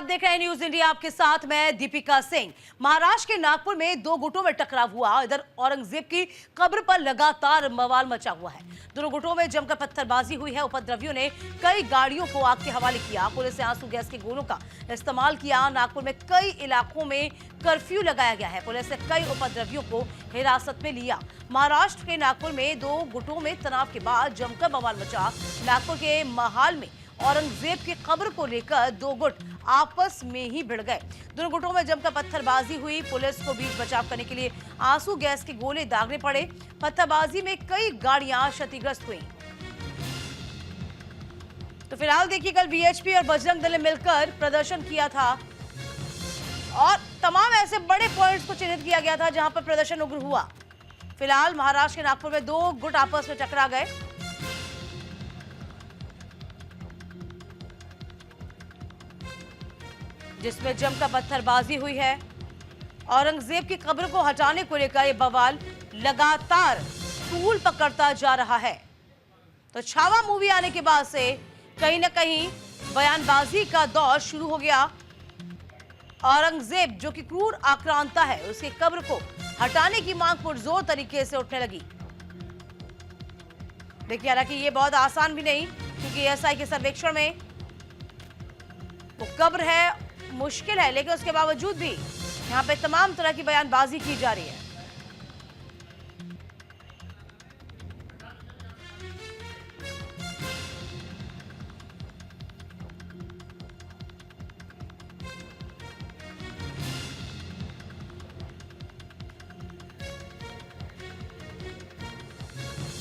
आप देख रहे हैं न्यूज इंडिया, आपके साथ मैं दीपिका सिंह। महाराष्ट्र के नागपुर में दो गुटों में टकराव हुआ। इधर औरंगजेब की कब्र पर लगातार बवाल मचा हुआ है। दोनों गुटों में जमकर पत्थरबाजी हुई है। उपद्रवियों ने कई गाड़ियों को आग के हवाले किया। पुलिस ने आंसू गैस के गोलों का इस्तेमाल किया। नागपुर में कई इलाकों में कर्फ्यू लगाया गया है। पुलिस ने कई उपद्रवियों को हिरासत में लिया। महाराष्ट्र के नागपुर में दो गुटों में तनाव के बाद जमकर बवाल मचा। नागपुर के महाल में औरंगजेब की कब्र को लेकर दो गुट आपस में ही भिड़ गए। दोनों गुटों में जमकर पत्थरबाजी हुई। पुलिस को बीच बचाव करने के लिए आंसू गैस के गोले दागने पड़े। पत्थरबाजी में कई गाड़ियां क्षतिग्रस्त हुई। तो फिलहाल देखिए, कल बीएचपी और बजरंग दल ने मिलकर प्रदर्शन किया था और तमाम ऐसे बड़े पॉइंट्स को चिन्हित किया गया था जहां पर प्रदर्शन उग्र हुआ। फिलहाल महाराष्ट्र के नागपुर में दो गुट आपस में टकरा गए, जिसमें जमकर पत्थरबाजी हुई है। औरंगजेब की कब्र को हटाने को लेकर यह बवाल लगातार तूल पकड़ता जा रहा है। तो छावा मूवी आने के बाद से कहीं ना कहीं बयानबाजी का दौर शुरू हो गया। औरंगजेब जो कि क्रूर आक्रांता है, उसकी कब्र को हटाने की मांग पुरजोर तरीके से उठने लगी। देखिए, हालांकि ये बहुत आसान भी नहीं, क्योंकि एएसआई के सर्वेक्षण में वो कब्र है, मुश्किल है, लेकिन उसके बावजूद भी यहाँ पे तमाम तरह की बयानबाजी की जा रही है।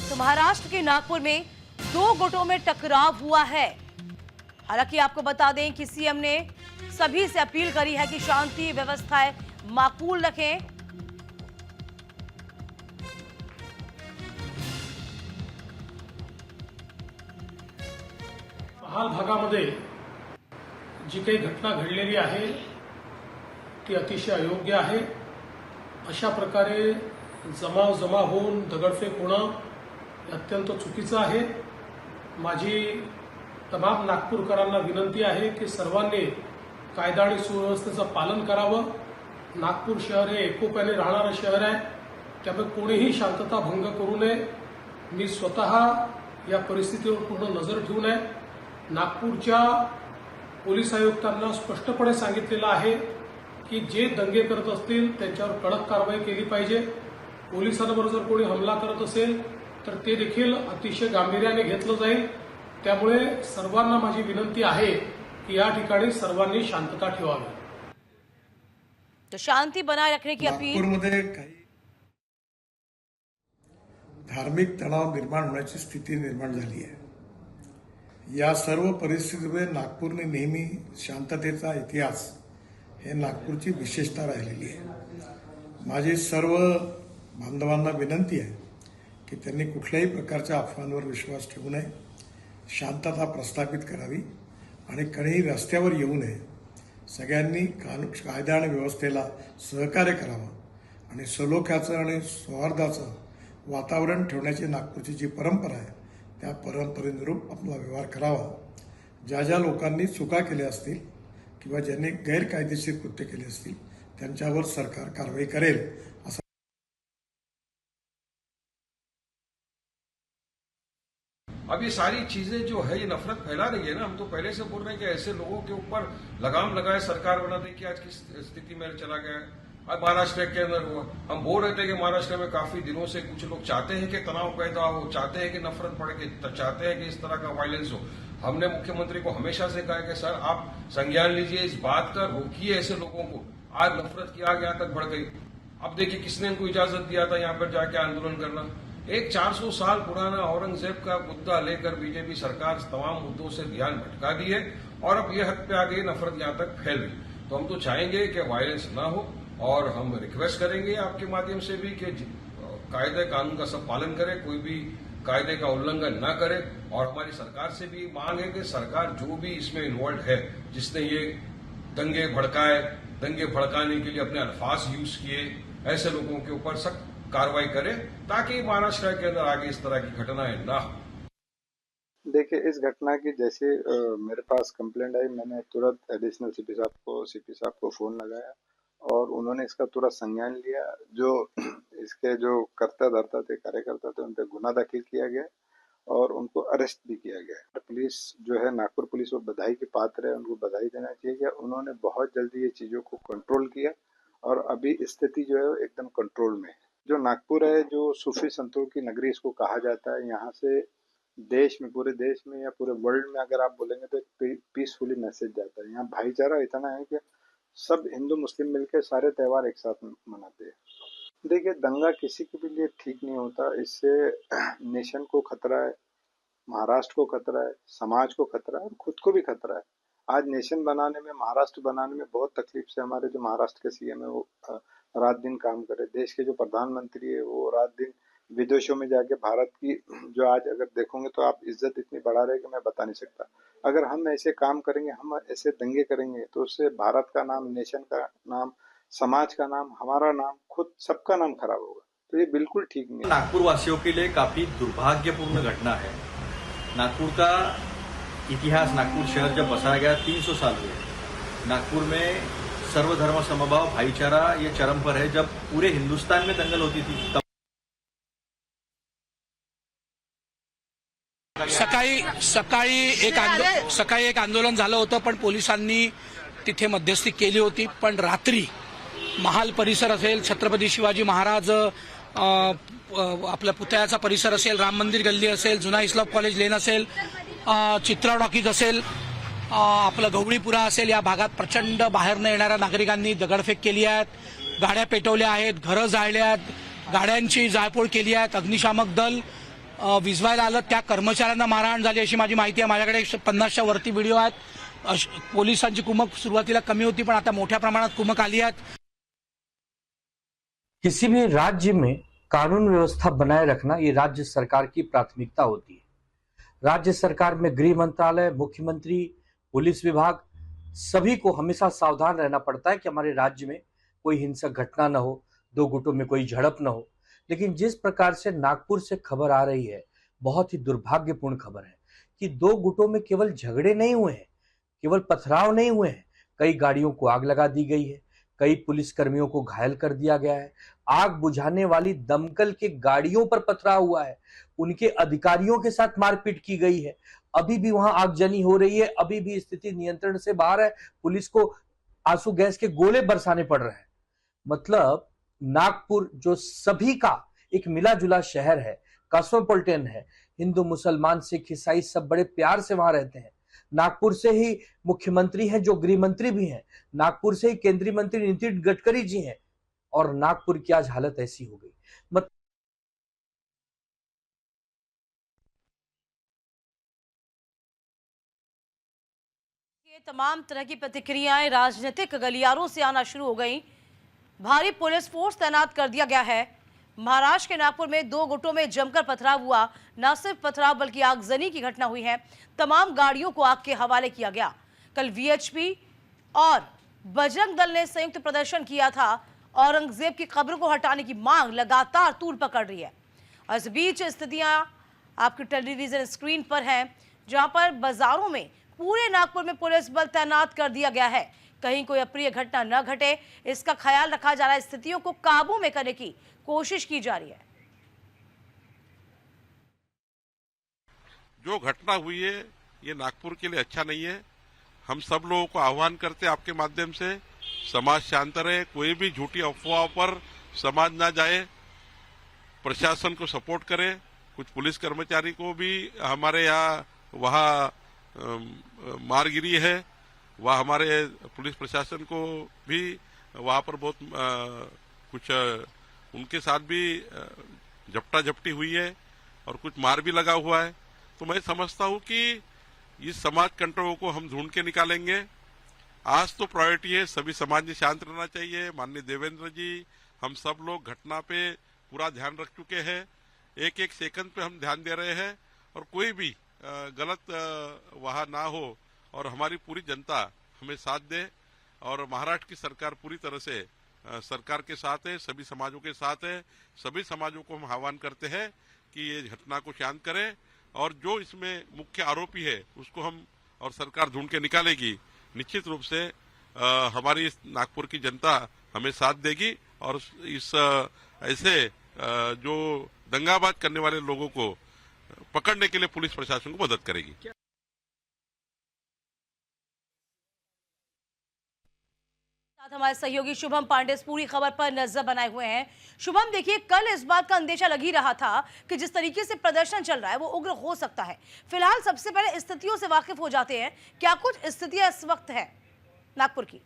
तो महाराष्ट्र के नागपुर में दो गुटों में टकराव हुआ है। हालांकि आपको बता दें कि सीएम ने सभी से अपील करी है कि शांति व्यवस्थाएं माकूल रखें। महाल भागामध्ये जी काही घटना घडलेली आहे ती अतिशय अयोग्य आहे। अशा प्रकारे जमाव होऊन दगडफेक होणं अत्यंत चुकीचं आहे। माझी तमाम नागपूरकरांना विनंती आहे की सर्वांनी कायदा आणि सुव्यवस्थेचं पालन करावं। नागपूर शहर हे एकोप्याने राहणारं शहर आहे, त्यामुळे कोणीही शांतता भंग करू नये। मी स्वतः या परिस्थितीवर पूर्ण नजर ठेवून आहे। नागपूरच्या पोलीस आयुक्तांना स्पष्टपणे सांगितलेलं आहे की जे दंगे करत असतील त्यांच्यावर कडक कारवाई केली पाहिजे। पोलिसांवर जर कोणी हमला करत असेल तर ते देखील अतिशय गांभीर्याने घेतलं जाईल। त्यामुळे सर्वांना माझी विनंती आहे कि या ठिकाणी सर्वांनी शांतता ठेवावी। तो शांति बनाए रखने की अपील। नागपूरमध्ये काही धार्मिक तणाव निर्माण होण्याची स्थिती निर्माण झाली आहे। या सर्व परिस्थितीमध्ये नागपूरने नेहमी शांततेचा इतिहास हे नागपूरची विशेषता राहिलेली आहे। माझी सर्व बांधवांना विनंती आहे की त्यांनी कुठल्याही प्रकारच्या अफवांवर विश्वास ठेवू नये, शांतता प्रस्थापित करावी आणि कधीही रस्त्यावर येऊ नये। सगळ्यांनी कायदा आणि व्यवस्थेला सहकार्य करावं आणि सलोख्याचं आणि सौहार्दाचं वातावरण ठेवण्याची नागपूरची जी परंपरा आहे त्या परंपरेनुरूप आपला व्यवहार करावा। ज्या लोकांनी चुका केल्या असतील किंवा ज्यांनी गैरकायदेशीर कृत्य केले असतील त्यांच्यावर सरकार कारवाई करेल असं। अब ये सारी चीजें जो है ये नफरत फैला रही है ना। हम तो पहले से बोल रहे हैं कि ऐसे लोगों के ऊपर लगाम लगाए सरकार बना दे कि आज किस स्थिति में चला गया है। अब महाराष्ट्र के अंदर हुआ, हम बोल रहे थे कि महाराष्ट्र में काफी दिनों से कुछ लोग चाहते हैं कि तनाव पैदा हो, चाहते हैं कि नफरत बढ़े, चाहते हैं कि इस तरह का वायलेंस हो। हमने मुख्यमंत्री को हमेशा से कहा कि सर आप संज्ञान लीजिए इस बात का, रोकिए ऐसे लोगों को। आज नफरत की आग यहाँ तक बढ़ गई। अब देखिए किसने इनको इजाजत दिया था यहाँ पर जाके आंदोलन करना। एक 400 साल पुराना औरंगजेब का मुद्दा लेकर बीजेपी सरकार तमाम मुद्दों से ध्यान भटका दी है और अब ये हद पे आ गई, नफरत यहां तक फैल रही। तो हम तो चाहेंगे कि वायलेंस ना हो और हम रिक्वेस्ट करेंगे आपके माध्यम से भी कि कायदे कानून का सब पालन करें, कोई भी कायदे का उल्लंघन ना करे। और हमारी सरकार से भी मांग है कि सरकार जो भी इसमें इन्वॉल्व है, जिसने ये दंगे भड़काए, दंगे भड़काने के लिए अपने अल्फाज यूज किए, ऐसे लोगों के ऊपर सख्त कार्रवाई करे ताकि महाराष्ट्र के अंदर आगे इस तरह की घटनाएं ना हो। देखिए, इस घटना की जैसे मेरे पास कंप्लेंट आई, मैंने तुरंत एडिशनल सीपी साहब को फ़ोन लगाया और उन्होंने इसका तुरंत संज्ञान लिया। जो इसके जो कर्ता-धर्ता थे, कार्यकर्ता थे, उन पे गुना दाखिल किया गया और उनको अरेस्ट भी किया गया है। पुलिस जो है, नागपुर पुलिस, वो बधाई की पात्र है, उनको बधाई देना चाहिए कि उन्होंने बहुत जल्दी ये चीज़ों को कंट्रोल किया और अभी स्थिति जो है वो एकदम कंट्रोल में है। जो नागपुर है, जो सूफी संतों की नगरी इसको कहा जाता है, यहाँ से देश में, पूरे देश में या पूरे वर्ल्ड में अगर आप बोलेंगे तो एक पीसफुली मैसेज जाता है। यहाँ भाईचारा इतना है कि सब हिंदू मुस्लिम मिलकर सारे त्योहार एक साथ मनाते हैं। देखिए, दंगा किसी के भी लिए ठीक नहीं होता। इससे नेशन को खतरा है, महाराष्ट्र को खतरा है, समाज को खतरा है और खुद को भी खतरा है। आज नेशन बनाने में, महाराष्ट्र बनाने में बहुत तकलीफ से हमारे जो महाराष्ट्र के सीएम है वो रात दिन काम करे। देश के जो प्रधानमंत्री है वो रात दिन विदेशों में जाके भारत की जो आज अगर देखोगे तो आप इज्जत इतनी बढ़ा रहे कि मैं बता नहीं सकता। अगर हम ऐसे काम करेंगे, हम ऐसे दंगे करेंगे तो उससे भारत का नाम, नेशन का नाम, समाज का नाम, हमारा नाम, खुद सबका नाम खराब होगा। तो ये बिल्कुल ठीक नहीं है। नागपुर वासियों के लिए काफी दुर्भाग्यपूर्ण घटना है। नागपुर का इतिहास, नागपुर शहर जब बसाया गया 300 साल हुए। नागपुर में सर्वधर्म समभाव, भाईचारा ये चरम पर है। जब पूरे हिंदुस्तान में दंगल होती थी तब सकाळी एक आंदोलन झालं होतं, पण पोलिसांनी तिथे मध्यस्थी केली होती. पण रात्री महाल परिसर असेल, छत्रपती शिवाजी महाराज आपल्या पुतळ्याचा परिसर असेल, राम मंदिर गल्ली असेल, जुना इस्लाम कॉलेज लेन असेल, चित्रा टॉकीज असेल, आपलं गवळीपुरा असेल, या भागात प्रचंड बाहेरनं येणाऱ्या नागरिकांनी दगडफेक केली आहे, गाड्या पेटवल्या आहेत, घरं जाळली आहेत, गाड्यांची जाळपोळ केली आहे. अग्निशामक दल विझवायला आलं, त्या कर्मचाऱ्यांना मारहाण झाली अशी माझी माहिती आहे. माझ्याकडे 50च्या वरती व्हिडिओ आहेत. पोलिसांची कुमक सुरुवातीला कमी होती, पण आता मोठ्या प्रमाणात कुमक आली आहे. किसी भी राज्य में कानून व्यवस्था बनाए रखना ये राज्य सरकार की प्राथमिकता होती है. राज्य सरकार में गृह मंत्रालय, मुख्यमंत्री, पुलिस विभाग, सभी को हमेशा सावधान रहना पड़ता है कि हमारे राज्य में कोई हिंसक घटना न हो, दो गुटों में कोई झड़प न हो. लेकिन जिस प्रकार से नागपुर से खबर आ रही है, बहुत ही दुर्भाग्यपूर्ण खबर है कि दो गुटों में केवल झगड़े नहीं हुए हैं, केवल पथराव नहीं हुए हैं, कई गाड़ियों को आग लगा दी गई है, कई पुलिसकर्मियों को घायल कर दिया गया है, आग बुझाने वाली दमकल के गाड़ियों पर पथराव हुआ है, उनके अधिकारियों के साथ मारपीट की गई है. अभी भी वहां आगजनी हो रही है, अभी भी स्थिति नियंत्रण से बाहर है. पुलिस को आंसू गैस के गोले बरसाने पड़ रहे हैं. मतलब नागपुर जो सभी का एक मिला जुला शहर है, कॉस्मोपॉलिटन है, हिंदू, मुसलमान, सिख, ईसाई सब बड़े प्यार से वहां रहते हैं. नागपुर से ही मुख्यमंत्री हैं जो गृह मंत्री भी हैं, नागपुर से ही केंद्रीय मंत्री नितिन गडकरी जी हैं, और नागपुर की आज हालत ऐसी हो गई. ये तमाम तरह की प्रतिक्रियाएं राजनीतिक गलियारों से आना शुरू हो गई. भारी पुलिस फोर्स तैनात कर दिया गया है. महाराष्ट्र के नागपुर में दो गुटों में जमकर पथराव हुआ. न सिर्फ पथराव बल्कि आगजनी की घटना हुई है. तमाम गाड़ियों को आग के हवाले किया गया. कल वीएचपी और बजरंग दल ने संयुक्त प्रदर्शन किया था. औरंगजेब की कब्र को हटाने की मांग लगातार तूल पकड़ रही है. और इस बीच स्थितियां आपकी टेलीविजन स्क्रीन पर हैं, जहां पर बाजारों में पूरे नागपुर में पुलिस बल तैनात कर दिया गया है. कहीं कोई अप्रिय घटना न घटे, इसका ख्याल रखा जा रहा है. स्थितियों को काबू में करने की कोशिश की जा रही है. जो घटना हुई है ये नागपुर के लिए अच्छा नहीं है. हम सब लोगों को आह्वान करते हैं आपके माध्यम से, समाज शांत रहे, कोई भी झूठी अफवाह पर समाज ना जाए, प्रशासन को सपोर्ट करे. कुछ पुलिस कर्मचारी को भी हमारे यहाँ वहाँ मारगिरी है, वह हमारे पुलिस प्रशासन को भी वहाँ पर बहुत कुछ उनके साथ भी झपटा झपटी हुई है और कुछ मार भी लगा हुआ है. तो मैं समझता हूँ कि इस समाज कंट्रोल को हम ढूंढ के निकालेंगे. आज तो प्रायोरिटी है, सभी समाज ने शांत रहना चाहिए. माननीय देवेंद्र जी, हम सब लोग घटना पे पूरा ध्यान रख चुके हैं. एक एक सेकंड पे हम ध्यान दे रहे हैं और कोई भी गलत वहाँ ना हो और हमारी पूरी जनता हमें साथ दे. और महाराष्ट्र की सरकार पूरी तरह से सरकार के साथ है, सभी समाजों के साथ है. सभी समाजों को हम आह्वान करते हैं कि ये घटना को शांत करें और जो इसमें मुख्य आरोपी है उसको हम और सरकार ढूंढ के निकालेगी। निश्चित रूप से हमारी इस नागपुर की जनता हमें साथ देगी और इस ऐसे जो दंगाबाज करने वाले लोगों को पकड़ने के लिए पुलिस प्रशासन को मदद करेगी। हमारे सहयोगी शुभम पांडे इस पूरी खबर पर नजर बनाए हुए हैं। शुभम, देखिए, कल इस बात का अंदेशा लग ही रहा था कि जिस तरीके से प्रदर्शन चल रहा है वो उग्र हो सकता है। फिलहाल सबसे पहले स्थितियों से वाकिफ हो जाते हैं। क्या कुछ स्थितियां इस वक्त है नागपुर की?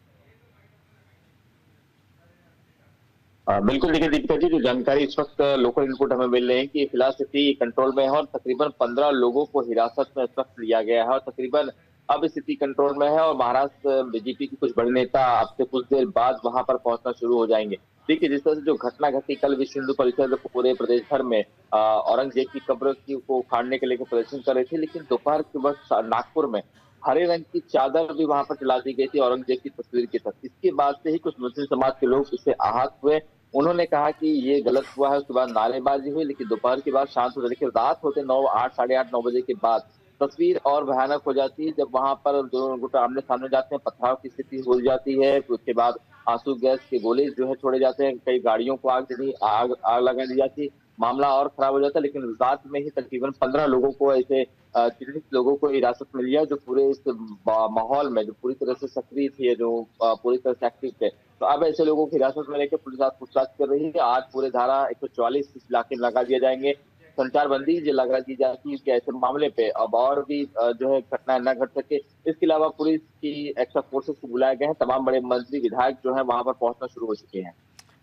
बिल्कुल, देखिए दीपिका जी, जो जानकारी इस वक्त लोकल इनपुट हमें मिल रही है कि फिलहाल स्थिति कंट्रोल में है और तकरीबन 15 लोगों को हिरासत में इस वक्त लिया गया है और तकरीबन अब स्थिति कंट्रोल में है और महाराष्ट्र बीजेपी के कुछ बड़े नेता अब से कुछ देर बाद वहां पर पहुंचना शुरू हो जाएंगे। देखिए, जिस तरह से जो घटना घटी कल, विश्व हिंदू परिषद पूरे प्रदेश भर में औरंगजेब की कब्र को उखाड़ने के लिए प्रदर्शन कर रहे थे, लेकिन दोपहर के वक्त नागपुर में हरे रंग की चादर भी वहां पर चला दी गई थी औरंगजेब की तस्वीर के साथ। इसके बाद से ही कुछ मुस्लिम समाज के लोग इससे आहत हुए। उन्होंने कहा कि ये गलत हुआ है। उसके बाद नारेबाजी हुई, लेकिन दोपहर के बाद शांत हो जाती है। रात होते 9, 8, साढ़े 8, 9 बजे के बाद तस्वीर और भयानक हो जाती है जब वहां पर दोनों गुट आमने सामने जाते हैं, पथराव की स्थिति हो जाती है। उसके बाद आंसू गैस के गोले जो है छोड़े जाते हैं, कई गाड़ियों को आग लगा दी जाती है। मामला और खराब हो जाता है, लेकिन रात में ही तकरीबन 15 लोगों को ऐसे चिन्हित लोगों को हिरासत में लिया जो पूरे इस माहौल में जो पूरी तरह से सक्रिय थे, जो पूरी तरह से एक्टिव थे। तो अब ऐसे लोगों की हिरासत में लेकर पुलिस आज पूछताछ कर रही है। आज पूरे धारा 144 इस इलाके में लगा दिए जाएंगे, संचार बंदी जो लगा दी जाती है कि ऐसे मामले पे अब और भी जो है घटनाएं न घट सके। इसके अलावा पुलिस की एक्स्ट्रा फोर्सेस को बुलाए गए हैं। तमाम बड़े मंत्री विधायक जो है वहां पर पहुंचना शुरू हो चुके हैं।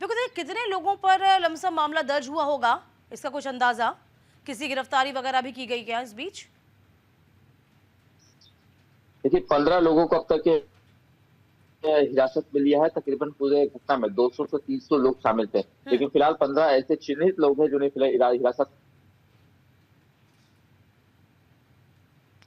देखो, कितने लोगों पर लमसम मामला दर्ज हुआ होगा, इसका कुछ अंदाजा? किसी गिरफ्तारी वगैरह भी की गई क्या इस बीच? देखिए, 15 लोगों को अब तक हिरासत में लिया है। तकरीबन पूरे घटना में 200 से 300 लोग शामिल थे, लेकिन फिलहाल 15 ऐसे चिन्हित लोग हैं जिन्हें हिरासत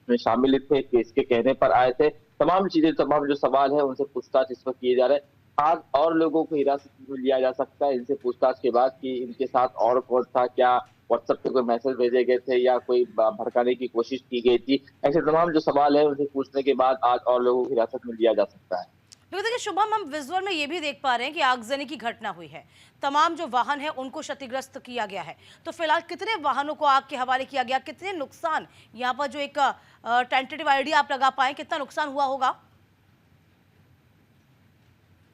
में शामिल थे, केस के कहने पर आए थे। तमाम जो सवाल है उनसे पूछताछ इस वक्त किए जा रहे हैं। आज और लोगों को हिरासत में लिया जा सकता है इनसे पूछताछ के बाद कि इनके साथ और कौन था, क्या व्हाट्सएप पे कोई मैसेज भेजे गए थे या कोई भड़काने की कोशिश की गई थी। ऐसे तमाम जो सवाल है उनसे पूछने के बाद आज और लोगों को हिरासत में लिया जा सकता है। देखिए शुभम, हम विजुअल में ये भी देख पा रहे हैं कि आगजनी की घटना हुई है। तमाम जो वाहन है उनको क्षतिग्रस्त किया गया है। तो फिलहाल कितने वाहनों को आग के हवाले किया गया, कितने नुकसान, यहाँ पर जो एक टेंटेटिव आइडिया आप लगा पाए, कितना नुकसान हुआ होगा?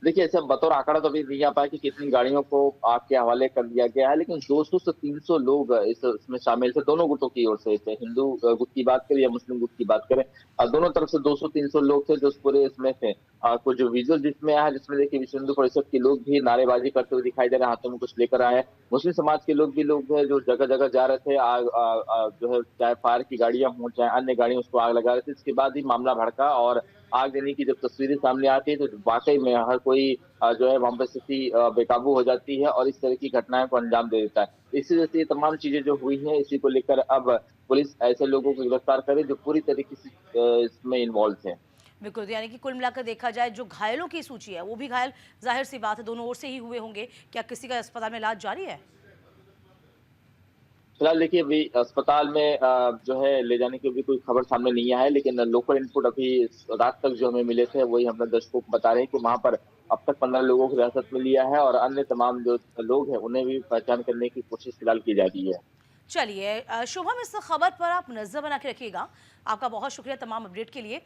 देखिए, ऐसे बतौर आंकड़ा तो अभी नहीं आ पाया कि कितनी गाड़ियों को आग के हवाले कर दिया गया है, लेकिन 200 से 300 लोग इसमें शामिल थे, दोनों गुटों की ओर से थे। हिंदू गुट की बात करें या मुस्लिम गुट की बात करें, दोनों तरफ से 200-300 लोग थे जो पूरे इसमें थे। कुछ जो विजुअल जिसमें आया, जिसमें देखिए विश्व हिंदू परिषद के लोग भी नारेबाजी करते हुए दिखाई दे रहे हैं, हाथों में कुछ लेकर आए। मुस्लिम समाज के लोग हैं जो जगह जगह जा रहे थे, आग जो है चाहे फायर की गाड़ियां हों चाहे अन्य गाड़ियां उसको आग लगा रहे थे। इसके बाद ही मामला भड़का और आग देने की जब तस्वीरें सामने आती है तो वाकई में हर कोई जो है वहां पर स्थिति बेकाबू हो जाती है और इस तरह की घटनाओं को अंजाम दे देता है। इसी वजह से ये तमाम चीजें जो हुई हैं, इसी को लेकर अब पुलिस ऐसे लोगों को गिरफ्तार करे जो पूरी तरीके से इसमें इन्वॉल्व थे। बिल्कुल, यानी कि कुल मिलाकर देखा जाए जो घायलों की सूची है वो भी घायल जाहिर सी बात है दोनों ओर से ही हुए होंगे। क्या किसी का अस्पताल में इलाज जारी है? फिलहाल देखिए अभी अस्पताल में जो है ले जाने की भी कोई खबर सामने नहीं आया है, लेकिन लोकल इनपुट अभी रात तक जो हमें मिले थे वही हम दर्शकों को बता रहे हैं कि वहां पर अब तक 15 लोगों को हिरासत में लिया है और अन्य तमाम जो लोग हैं उन्हें भी पहचान करने की कोशिश फिलहाल की जा रही है। चलिए शुभम, इस खबर पर आप नजर बना के रखिएगा। आपका बहुत शुक्रिया तमाम अपडेट के लिए।